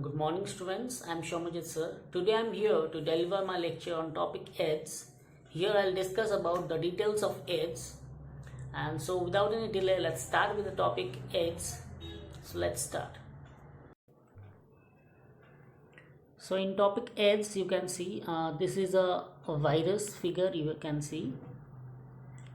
Good morning students, I am Shomajit sir. Today I am here to deliver my lecture on topic AIDS. Here I will discuss about the details of AIDS. And so without any delay, let's start with the topic AIDS. So let's start. So in topic AIDS you can see this is a virus figure you can see.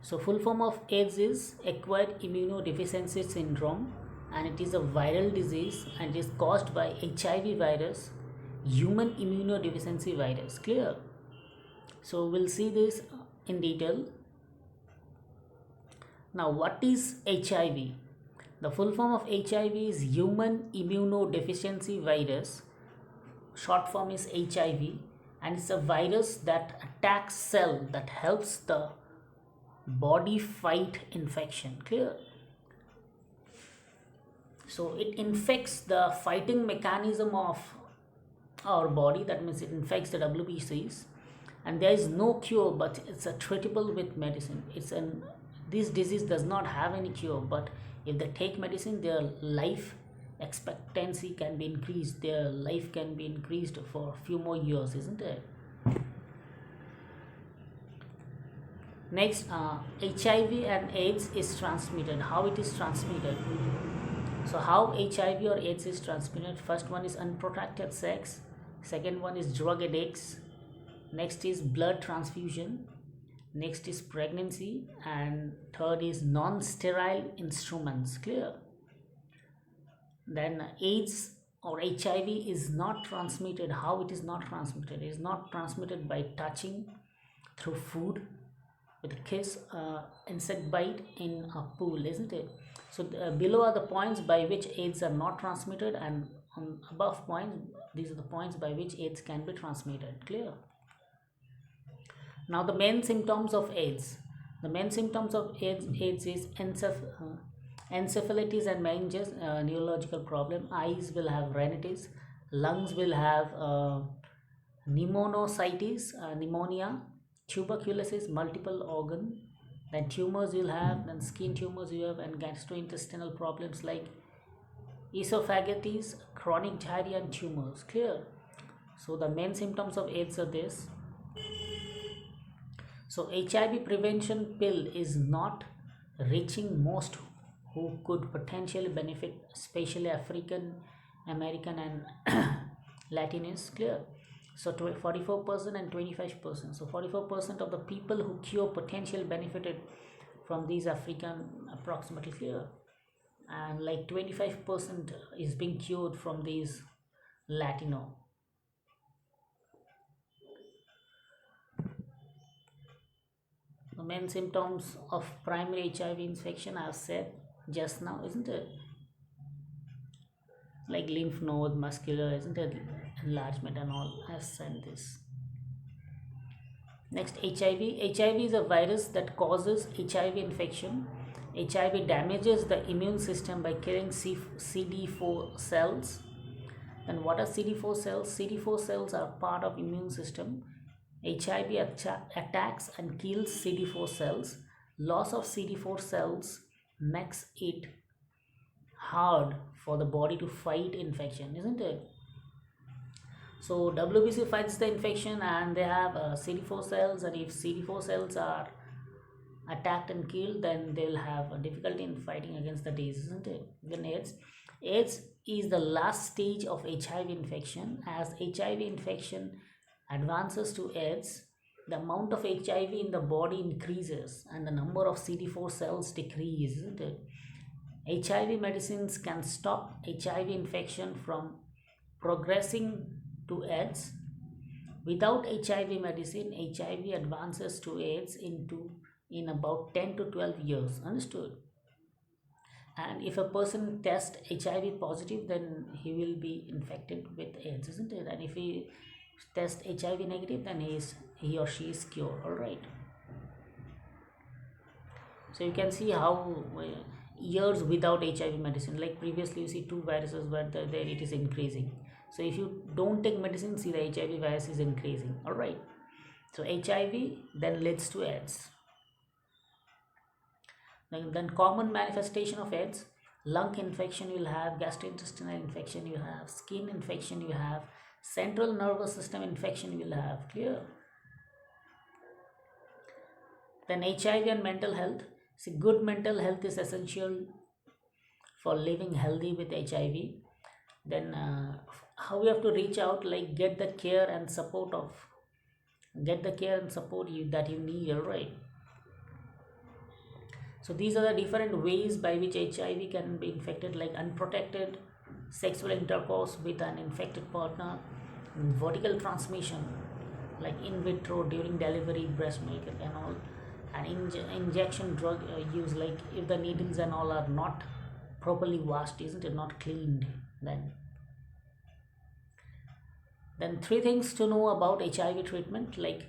So full form of AIDS is acquired immunodeficiency syndrome, and it is a viral disease and it is caused by HIV virus, human immunodeficiency virus. Clear? So we'll see this in detail. Now what is HIV? The full form of HIV is human immunodeficiency virus. Short form is HIV, and it's a virus that attacks cell that helps the body fight infection. Clear? So it infects the fighting mechanism of our body, that means it infects the WBCs, and there is no cure, but it's a treatable with medicine. This disease does not have any cure, but if they take medicine, their life expectancy can be increased, their life can be increased for a few more years, isn't it? Next, HIV and AIDS is transmitted. How it is transmitted? So how HIV or AIDS is transmitted? First one is unprotected sex, second one is drug addicts, next is blood transfusion, next is pregnancy, and third is non-sterile instruments. Clear? Then AIDS or HIV is not transmitted. How it is not transmitted? It is not transmitted by touching, through food, with a kiss, insect bite in a pool, isn't it? So below are the points by which AIDS are not transmitted, and on above points, these are the points by which AIDS can be transmitted. Clear? Now the main symptoms of AIDS. The main symptoms of AIDS is encephalitis and meninges, neurological problem. Eyes will have rhinitis. Lungs will have pneumonocytis, pneumonia. Tuberculosis, multiple organ. Then tumors you'll have, then skin tumors you have, and gastrointestinal problems like esophagitis, chronic diarrhea, and tumors. Clear? So the main symptoms of AIDS are this. So HIV prevention pill is not reaching most who could potentially benefit, especially African American and Latinx. Clear? So 44% and 25%. So 44% of the people who cure potentially benefited from these African approximately. Clear? And like 25% is being cured from these Latino. The main symptoms of primary HIV infection I have said just now, isn't it? Like lymph node, muscular, isn't it? Enlargement and all. I have said this. Next, HIV. HIV is a virus that causes HIV infection. HIV damages the immune system by killing CD4 cells. And what are CD4 cells? CD4 cells are part of immune system. HIV attacks and kills CD4 cells. Loss of CD4 cells makes it hard for the body to fight infection, isn't it? So WBC fights the infection, and they have CD4 cells, and if CD4 cells are attacked and killed, then they will have a difficulty in fighting against the disease, isn't it? Then AIDS is the last stage of HIV infection. As HIV infection advances to AIDS, the amount of HIV in the body increases and the number of CD4 cells decreases, isn't it? HIV medicines can stop HIV infection from progressing to AIDS. Without HIV medicine, HIV advances to AIDS in about 10 to 12 years. Understood? And if a person tests HIV positive, then he will be infected with AIDS, isn't it? And if he tests HIV negative, then he or she is cured. All right. So you can see how years without HIV medicine, like previously you see two viruses where there it is increasing. So if you don't take medicine, see the HIV virus is increasing. All right. So HIV then leads to AIDS. Then common manifestation of AIDS. lung infection you'll have, gastrointestinal infection you have, skin infection you have, central nervous system infection you will have. Clear? Then HIV and mental health. See, good mental health is essential for living healthy with HIV. Then how we have to reach out, like get the care and support you that you need. All right. So these are the different ways by which HIV can be infected, like unprotected sexual intercourse with an infected partner, vertical transmission like in vitro during delivery, breast milk and all, and injection drug use, like if the needles and all are not properly washed, isn't it, not cleaned. Then three things to know about HIV treatment, like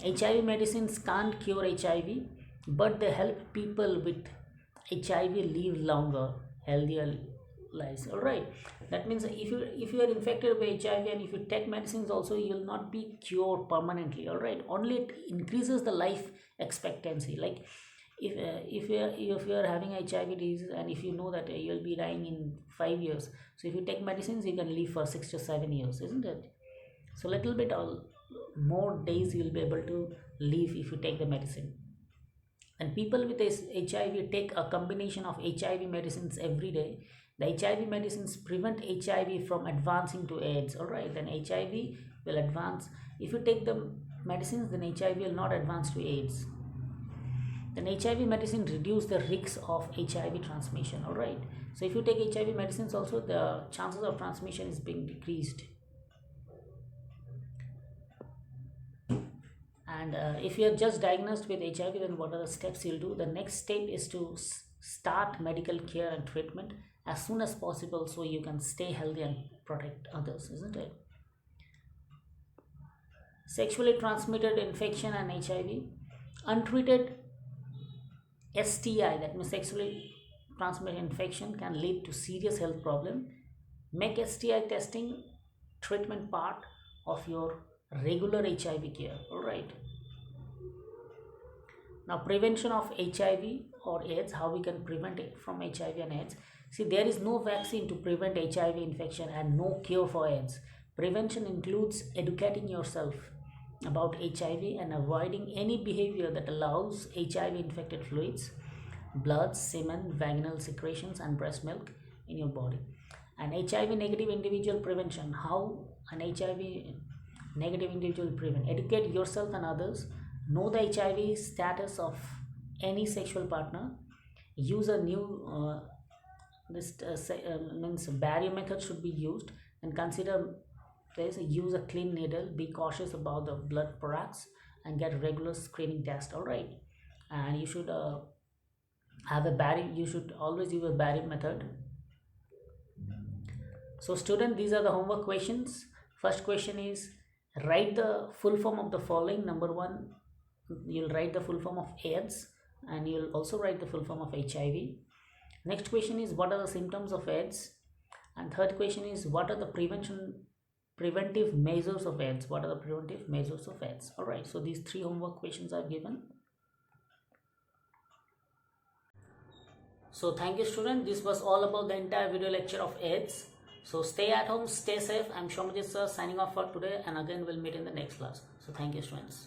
HIV medicines can't cure HIV, but they help people with HIV live longer, healthier lives. All right, that means if you are infected by HIV and if you take medicines also, you will not be cured permanently. All right, only it increases the life expectancy. Like if you are having HIV disease and if you know that you will be dying in 5 years, so if you take medicines you can live for 6 to 7 years, isn't it? So little bit more days you will be able to live if you take the medicine. And people with HIV take a combination of HIV medicines every day. The HIV medicines prevent HIV from advancing to AIDS. All right, then HIV will advance. If you take the medicines, then HIV will not advance to AIDS. Then HIV medicine reduce the risks of HIV transmission. All right, so if you take HIV medicines also, the chances of transmission is being decreased. And if you are just diagnosed with HIV, then what are the steps you'll do? The next step is to start medical care and treatment as soon as possible, so you can stay healthy and protect others, isn't it? Sexually transmitted infection and HIV. Untreated STI, that means sexually transmitted infection, can lead to serious health problem. Make STI testing treatment part of your regular HIV care. All right. Now, prevention of HIV or AIDS, how we can prevent it from HIV and AIDS. See, there is no vaccine to prevent HIV infection and no cure for AIDS. Prevention includes educating yourself about HIV and avoiding any behavior that allows HIV infected fluids, blood, semen, vaginal secretions and breast milk in your body. And HIV negative individual prevention, how an HIV negative individual prevent. Educate yourself and others. Know the HIV status of any sexual partner. Use a new means barrier method should be used, and consider use a clean needle. Be cautious about the blood products and get regular screening test. All right, and you should have a barrier. You should always use a barrier method. So student, these are the homework questions. First question is, write the full form of the following. Number one, you'll write the full form of AIDS and you'll also write the full form of HIV. Next question is, what are the symptoms of AIDS? And third question is, what are the preventive measures of AIDS? What are the preventive measures of AIDS? All right, so these three homework questions are given. So thank you student, this was all about the entire video lecture of AIDS. So stay at home, stay safe. I'm Shomajit sir signing off for today, and again we'll meet in the next class. So thank you students.